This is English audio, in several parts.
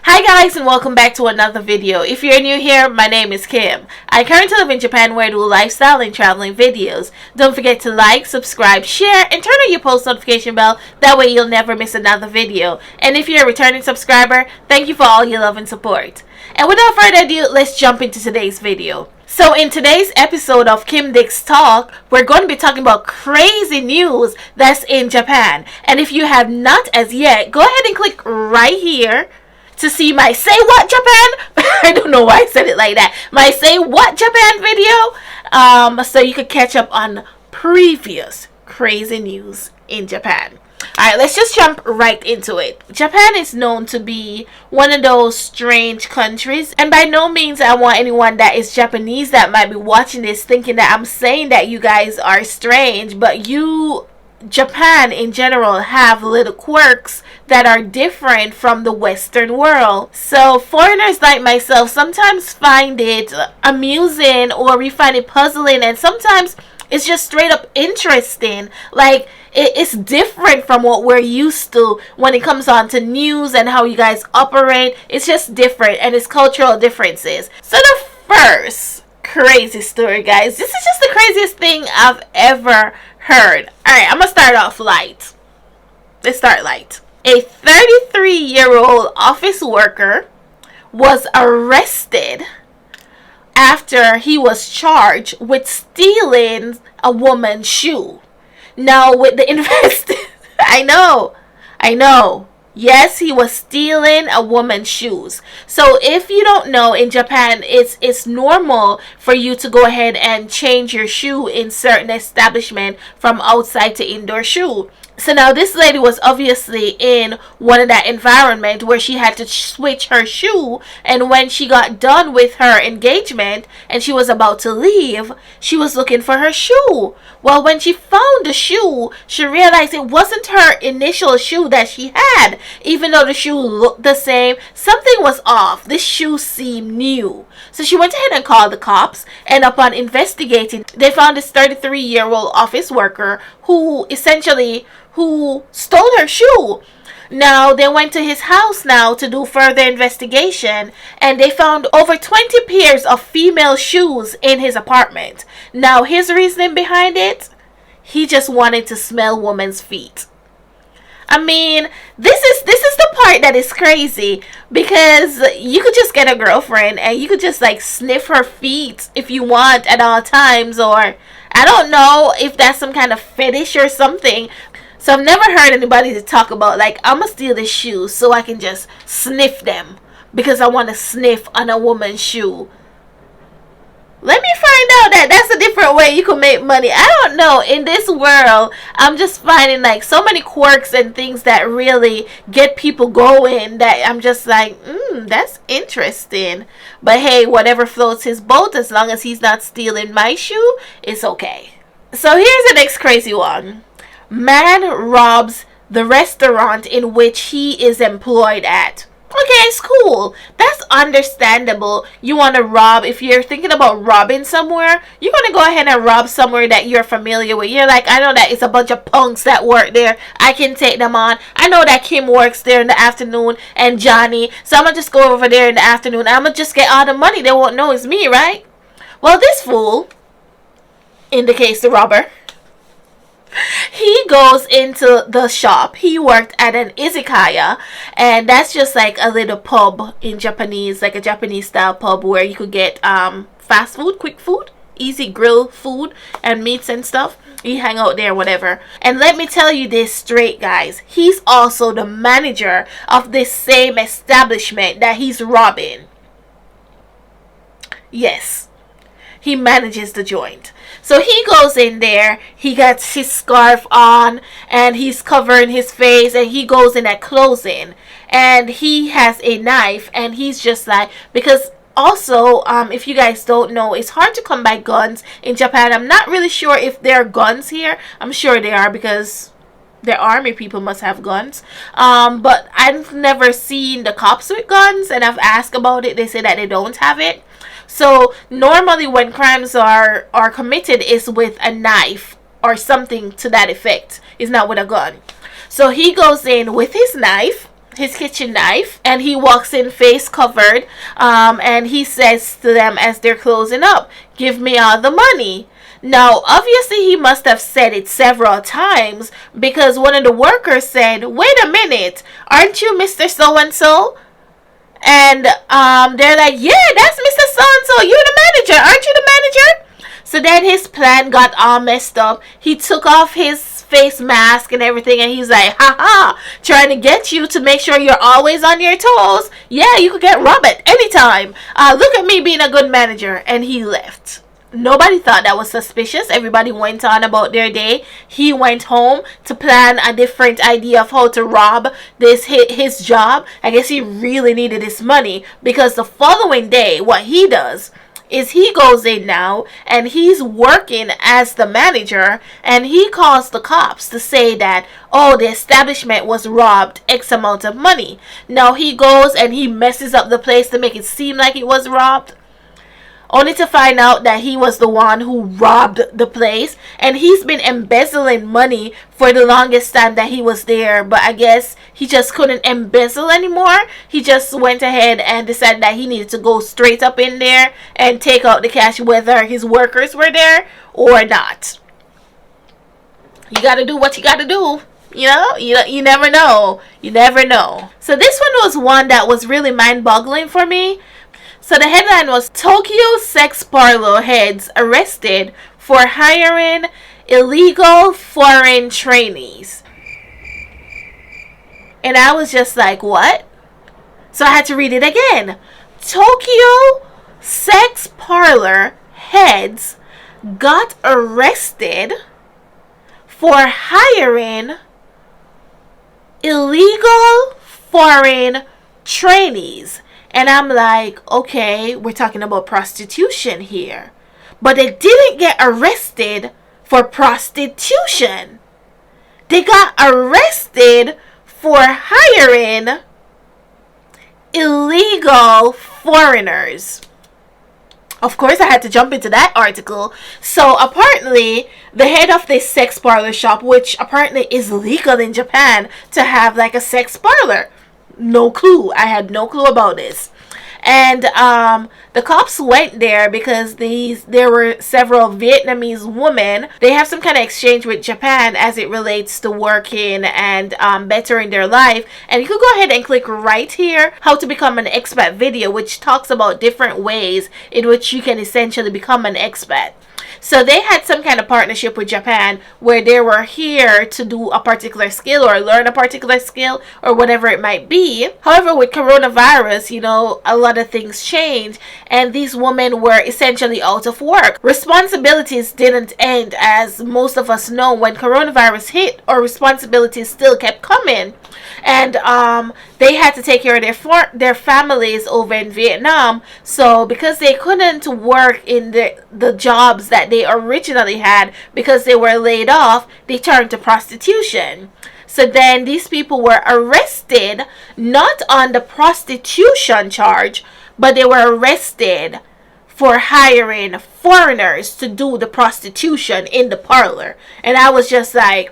Hi guys, and welcome back to another video. If you're new here, my name is Kim. I currently live in Japan where I do lifestyle and traveling videos. Don't forget to like, subscribe, share, and turn on your post notification bell. That way you'll never miss another video. And if you're a returning subscriber, thank you for all your love and support. And without further ado, let's jump into today's video. So in today's episode of KimDix Talks, we're going to be talking about crazy news that's in Japan. And if you have not as yet, go ahead and click right here to see my Say What Japan? I don't know why I said it like that. My Say What Japan video. So you could catch up on previous crazy news in Japan. Alright, let's just jump right into it. Japan is known to be one of those strange countries. And by no means I want anyone that is Japanese that might be watching this thinking that I'm saying that you guys are strange. But Japan in general have little quirks that are different from the Western world. So foreigners like myself sometimes find it amusing, or we find it puzzling, and sometimes it's just straight up interesting. Like it's different from what we're used to when it comes on to news and how you guys operate. It's just different, and it's cultural differences. So the first crazy story, guys, this is just the craziest thing I've ever heard. Alright, I'm gonna start off light. Let's start light. A 33-year-old office worker was arrested after he was charged with stealing a woman's shoe. Now with the I know. Yes, he was stealing a woman's shoes. So if you don't know, in Japan, it's normal for you to go ahead and change your shoe in certain establishment from outside to indoor shoe. So now this lady was obviously in one of that environment where she had to switch her shoe, and when she got done with her engagement and she was about to leave, she was looking for her shoe. Well, when she found the shoe, she realized it wasn't her initial shoe that she had. Even though the shoe looked the same, something was off. This shoe seemed new. So she went ahead and called the cops, and upon investigating, they found this 33-year-old office worker who stole her shoe. Now they went to his house now to do further investigation, and they found over 20 pairs of female shoes in his apartment. Now his reasoning behind it, he just wanted to smell women's feet. I mean, this is the part that is crazy, because you could just get a girlfriend and you could just like sniff her feet if you want at all times, or I don't know if that's some kind of fetish or something. So I've never heard anybody to talk about like, I'm gonna steal the shoes so I can just sniff them because I want to sniff on a woman's shoe. Let me find out that that's a different way you can make money. I don't know. In this world, I'm just finding like so many quirks and things that really get people going that I'm just like, that's interesting. But hey, whatever floats his boat, as long as he's not stealing my shoe, it's okay. So here's the next crazy one. Man robs the restaurant in which he is employed at. Okay, it's cool. That's understandable. You want to rob. If you're thinking about robbing somewhere, you're going to go ahead and rob somewhere that you're familiar with. You're like, I know that it's a bunch of punks that work there. I can take them on. I know that Kim works there in the afternoon and Johnny. So I'm going to just go over there in the afternoon. I'm going to just get all the money. They won't know it's me, right? Well, this fool, in the case the robber, he goes into the shop. He worked at an izakaya, and that's just like a little pub in Japanese, like a Japanese style pub where you could get fast food, quick food, easy grill food and meats and stuff. You hang out there, whatever. And let me tell you this straight, guys, he's also the manager of this same establishment that he's robbing. Yes, he manages the joint. So he goes in there, he got his scarf on, and he's covering his face, and he goes in at closing, and he has a knife, and he's just like, because also, if you guys don't know, it's hard to come by guns in Japan. I'm not really sure if there are guns here. I'm sure there are, because their army people must have guns. But I've never seen the cops with guns, and I've asked about it. They say that they don't have it. So normally when crimes are committed is with a knife or something to that effect. It's not with a gun. So he goes in with his knife, his kitchen knife, and he walks in face covered, and he says to them as they're closing up, "Give me all the money." Now, obviously, he must have said it several times, because one of the workers said, "Wait a minute, aren't you Mr. So-and-so?" And they're like, "Yeah, that's Mr. So-and-so. You're the manager. Aren't you the manager?" So then his plan got all messed up. He took off his face mask and everything, and he's like, "Ha ha, trying to get you to make sure you're always on your toes. Yeah, you could get robbed at any time. Look at me being a good manager." And he left. Nobody thought that was suspicious. Everybody went on about their day. He went home to plan a different idea of how to rob his job. I guess he really needed his money, because the following day, what he does is he goes in now and he's working as the manager, and he calls the cops to say that, oh, the establishment was robbed X amount of money. Now he goes and he messes up the place to make it seem like it was robbed, only to find out that he was the one who robbed the place. And he's been embezzling money for the longest time that he was there, but I guess he just couldn't embezzle anymore. He just went ahead and decided that he needed to go straight up in there and take out the cash, whether his workers were there or not. You gotta do what you gotta do. You know, you never know. You never know. So this one was one that was really mind-boggling for me. So the headline was, "Tokyo sex parlor heads arrested for hiring illegal foreign trainees." And I was just like, what? So I had to read it again. Tokyo sex parlor heads got arrested for hiring illegal foreign trainees. And I'm like, okay, we're talking about prostitution here. But they didn't get arrested for prostitution. They got arrested for hiring illegal foreigners. Of course, I had to jump into that article. So apparently, the head of this sex parlor shop, which apparently is legal in Japan to have like a sex parlor. No clue. I had no clue about this. And the cops went there because there were several Vietnamese women. They have some kind of exchange with Japan as it relates to working and bettering their life. And you could go ahead and click right here, how to become an expat video, which talks about different ways in which you can essentially become an expat. So they had some kind of partnership with Japan where they were here to do a particular skill or learn a particular skill or whatever it might be. However, with coronavirus, you know, a lot of things change, and these women were essentially out of work. Responsibilities didn't end, as most of us know. When coronavirus hit, our responsibilities still kept coming. And they had to take care of their families over in Vietnam. So because they couldn't work in the jobs that they originally had because they were laid off, they turned to prostitution. So then these people were arrested, not on the prostitution charge, but they were arrested for hiring foreigners to do the prostitution in the parlor. And I was just like,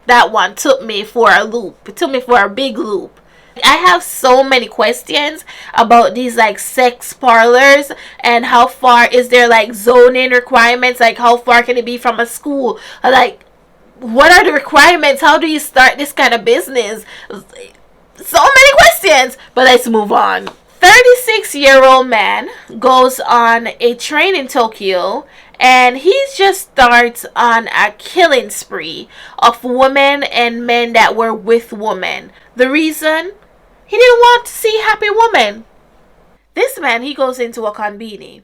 that one took me for a loop. It took me for a big loop. I have so many questions about these like sex parlors, and how far is there like zoning requirements, like how far can it be from a school, like what are the requirements, how do you start this kind of business? So many questions, but let's move on. 36-year-old man goes on a train in Tokyo, and he just starts on a killing spree of women and men that were with women. The reason? He didn't want to see happy women. This man, he goes into a konbini.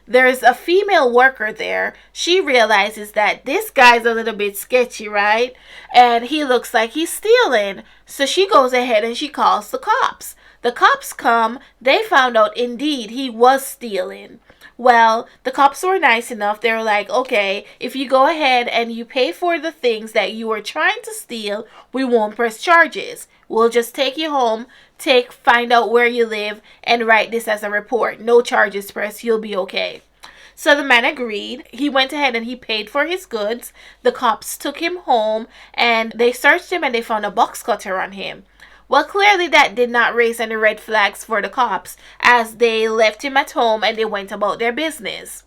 There's a female worker there. She realizes that this guy's a little bit sketchy, right? And he looks like he's stealing. So she goes ahead and she calls the cops. The cops come. They found out indeed he was stealing. Well, the cops were nice enough. They were like, okay, if you go ahead and you pay for the things that you were trying to steal, we won't press charges. We'll just take you home, find out where you live, and write this as a report. No charges pressed. You'll be okay. So the man agreed. He went ahead and he paid for his goods. The cops took him home and they searched him and they found a box cutter on him. Well, clearly that did not raise any red flags for the cops, as they left him at home and they went about their business.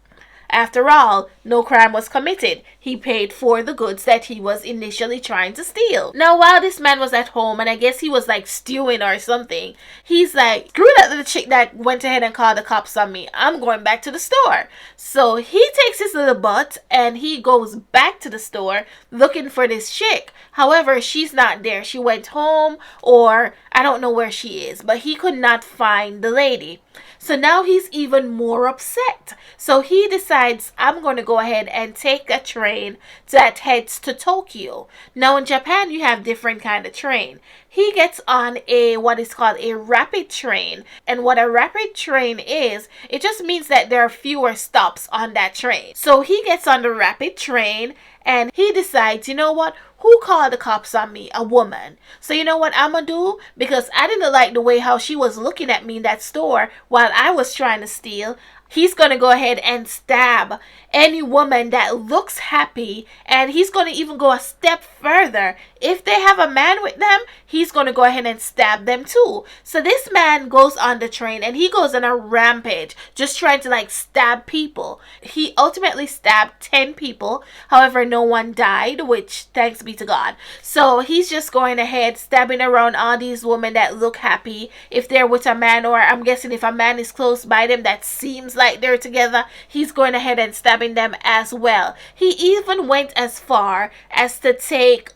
After all, no crime was committed. He paid for the goods that he was initially trying to steal. Now, while this man was at home, and I guess he was like stewing or something, he's like, screw that little chick that went ahead and called the cops on me. I'm going back to the store. So he takes his little butt and he goes back to the store looking for this chick. However, she's not there. She went home, or I don't know where she is, but he could not find the lady. So now he's even more upset. So he decides, I'm going to go ahead and take a train that heads to Tokyo. Now in Japan, you have different kind of train. He gets on what is called a rapid train. And what a rapid train is, it just means that there are fewer stops on that train. So he gets on the rapid train and he decides, you know what? Who called the cops on me? A woman. So you know what I'm gonna do? Because I didn't like the way how she was looking at me in that store while I was trying to steal. He's gonna go ahead and stab any woman that looks happy, and he's gonna even go a step further. If they have a man with them, he's gonna go ahead and stab them too. So this man goes on the train and he goes on a rampage, just trying to like stab people. He ultimately stabbed 10 people. However, no one died, which thanks be to God. So he's just going ahead stabbing around all these women that look happy. If they're with a man, or I'm guessing if a man is close by them that seems like they're together, he's going ahead and stabbing them as well. He even went as far as to take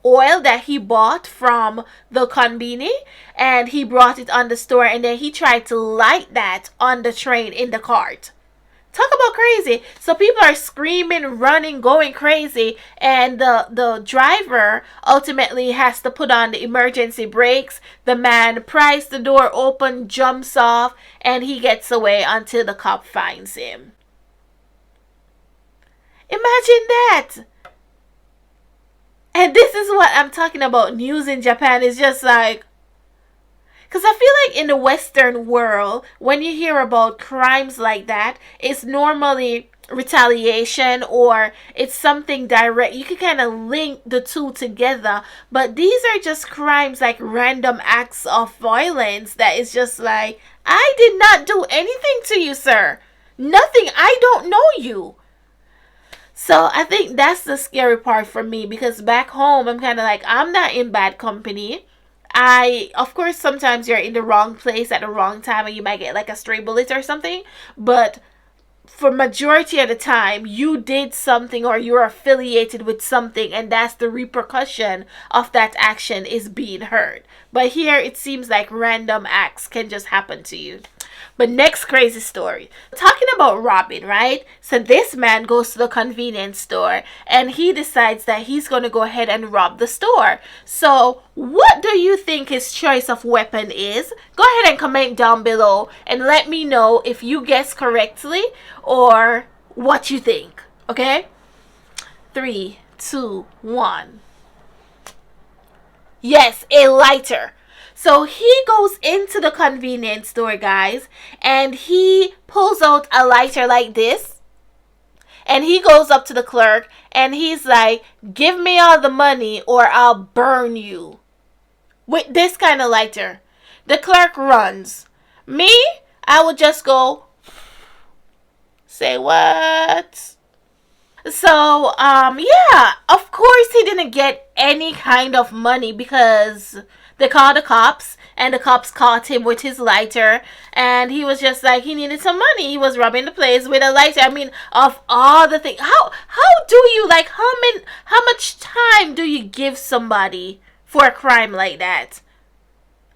oil that he bought from the conveni, and he brought it on the store, and then he tried to light that on the train in the cart. Talk about crazy. So people are screaming, running, going crazy, and the driver ultimately has to put on the emergency brakes. The man pries the door open, jumps off, and he gets away until the cop finds him. Imagine that. And this is what I'm talking about. News in Japan is just like, because I feel like in the Western world, when you hear about crimes like that, it's normally retaliation, or it's something direct. You can kind of link the two together. But these are just crimes, like random acts of violence that is just like, I did not do anything to you, sir. Nothing. I don't know you. So I think that's the scary part for me, because back home, I'm kind of like, I'm not in bad company. Of course, sometimes you're in the wrong place at the wrong time and you might get like a stray bullet or something. But for majority of the time, you did something or you're affiliated with something, and that's the repercussion of that action is being heard. But here, it seems like random acts can just happen to you. But next crazy story. Talking about robbing, right? So this man goes to the convenience store and he decides that he's going to go ahead and rob the store. So what do you think his choice of weapon is? Go ahead and comment down below and let me know if you guess correctly or what you think. Okay? 3, 2, 1. Yes, a lighter. So he goes into the convenience store, guys, and he pulls out a lighter like this. And he goes up to the clerk and he's like, give me all the money or I'll burn you. With this kind of lighter. The clerk runs. Me, I would just go, say what? So, yeah, of course he didn't get any kind of money because they called the cops, and the cops caught him with his lighter, and he was just like, he needed some money. He was robbing the place with a lighter. I mean, of all the things, how do you, like, how much time do you give somebody for a crime like that?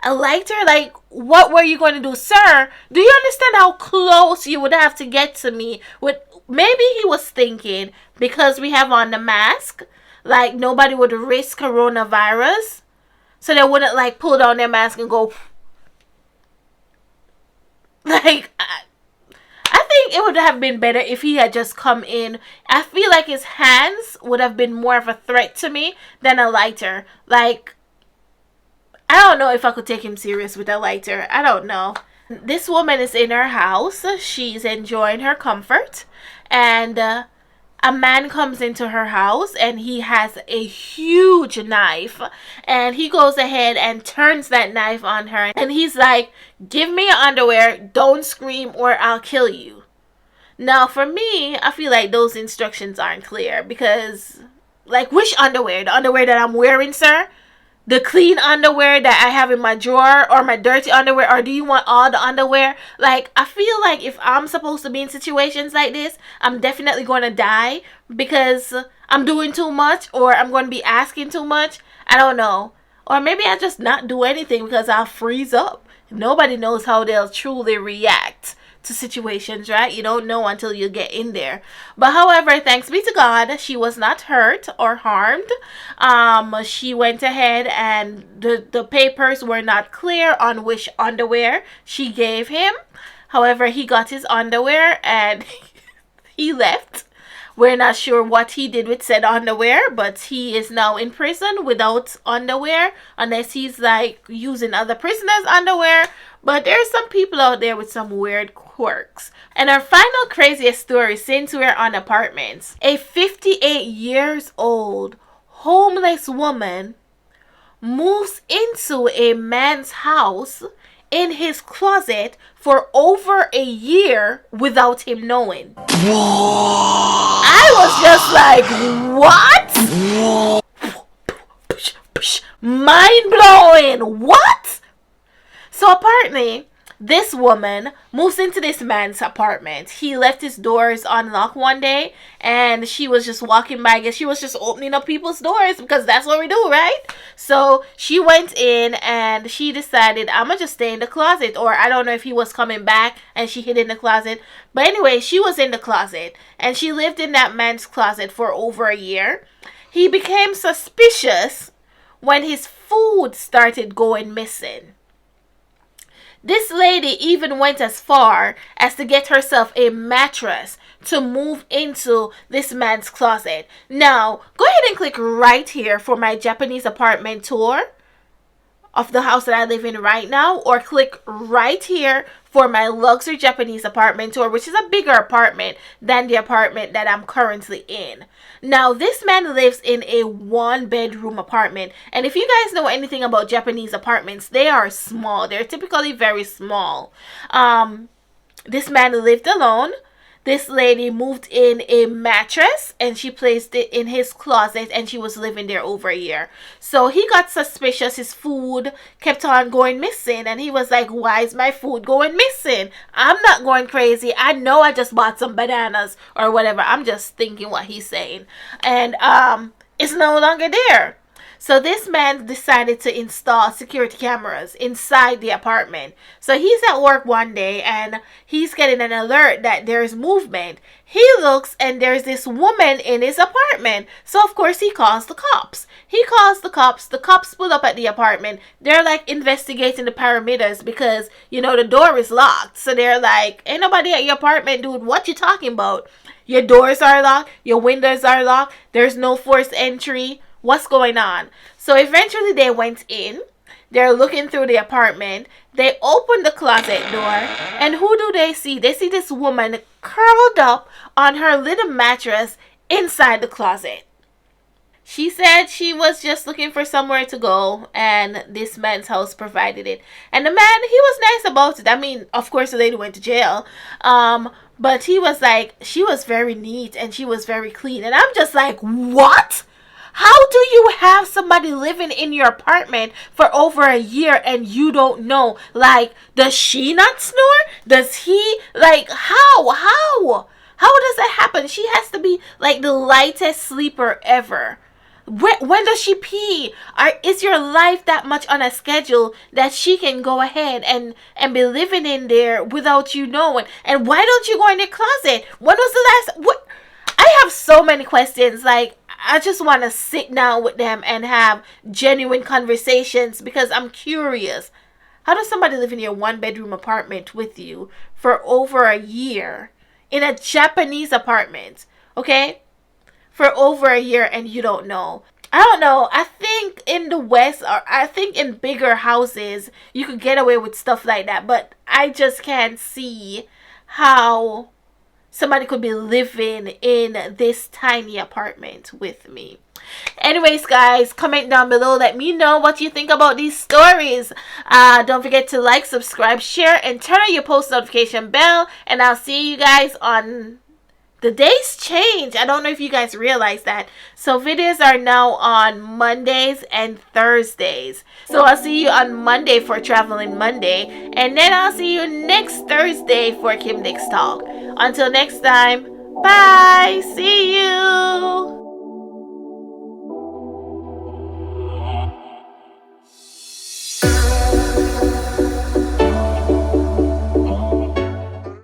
A lighter? Like, what were you going to do? Sir, do you understand how close you would have to get to me? Maybe he was thinking, because we have on the mask, like, nobody would risk coronavirus. So they wouldn't, like, pull down their mask and go, like, I think it would have been better if he had just come in. I feel like his hands would have been more of a threat to me than a lighter. Like, I don't know if I could take him serious with a lighter. I don't know. This woman is in her house. She's enjoying her comfort. And a man comes into her house and he has a huge knife. And he goes ahead and turns that knife on her. And he's like, "Give me your underwear. Don't scream or I'll kill you." Now, for me, I feel like those instructions aren't clear because, like, which underwear? The underwear that I'm wearing, sir? The clean underwear that I have in my drawer, or my dirty underwear, or do you want all the underwear? Like, I feel like if I'm supposed to be in situations like this, I'm definitely going to die because I'm doing too much, or I'm going to be asking too much. I don't know. Or maybe I just not do anything because I'll freeze up. Nobody knows how they'll truly react to situations, right? You don't know until you get in there. But however, thanks be to God, she was not hurt or harmed. She went ahead and the papers were not clear on which underwear she gave him. However, he got his underwear and he left. We're not sure what he did with said underwear, but he is now in prison without underwear, unless he's like using other prisoners' underwear. But there's some people out there with some weird quirks. And our final craziest story, since we're on apartments, a 58 years old homeless woman moves into a man's house in his closet for over a year without him knowing. I was just like, what? Mind blowing. What? So apparently, this woman moves into this man's apartment. He left his doors unlocked one day and she was just walking by. I guess she was just opening up people's doors because that's what we do, right? So she went in and she decided, I'm going to just stay in the closet. Or I don't know if he was coming back and she hid in the closet. But anyway, she was in the closet and she lived in that man's closet for over a year. He became suspicious when his food started going missing. This lady even went as far as to get herself a mattress to move into this man's closet. Now, go ahead and click right here for my Japanese apartment tour of the house that I live in right now, or click right here for my luxury Japanese apartment tour, which is a bigger apartment than the apartment that I'm currently in. Now, this man lives in a 1-bedroom apartment, and if you guys know anything about Japanese apartments, they are small. They're typically very small. This man lived alone. This lady moved in a mattress and she placed it in his closet and she was living there over a year. So he got suspicious. His food kept on going missing and he was like, why is my food going missing? I'm not going crazy. I know I just bought some bananas or whatever. I'm just thinking what he's saying. And it's no longer there. So this man decided to install security cameras inside the apartment. So he's at work one day and he's getting an alert that there's movement. He looks and there's this woman in his apartment. So of course he calls the cops. He calls the cops. The cops pull up at the apartment. They're like investigating the parameters because, you know, the door is locked. So they're like, ain't nobody at your apartment, dude. What you talking about? Your doors are locked. Your windows are locked. There's no forced entry. What's going on? So eventually they went in. They're looking through the apartment. They open the closet door. And who do they see? They see this woman curled up on her little mattress inside the closet. She said she was just looking for somewhere to go. And this man's house provided it. And the man, he was nice about it. I mean, of course the lady went to jail. But he was like, she was very neat and she was very clean. And I'm just like, what? How do you have somebody living in your apartment for over a year and you don't know? Like, does she not snore? Does he? Like, how? How does that happen? She has to be like the lightest sleeper ever. When does she pee? Is your life that much on a schedule that she can go ahead and be living in there without you knowing? And why don't you go in the closet? When was the last? What? I have so many questions. Like, I just want to sit down with them and have genuine conversations because I'm curious. How does somebody live in your 1-bedroom apartment with you for over a year in a Japanese apartment? Okay? For over a year and you don't know. I don't know. I think in the West, or I think in bigger houses, you could get away with stuff like that. But I just can't see how somebody could be living in this tiny apartment with me. Anyways, guys, comment down below. Let me know what you think about these stories. Don't forget to like, subscribe, share, and turn on your post notification bell. And I'll see you guys on... The days change. I don't know if you guys realize that. So videos are now on Mondays and Thursdays. So I'll see you on Monday for Traveling Monday. And then I'll see you next Thursday for KimDix Talk. Until next time, bye. See you.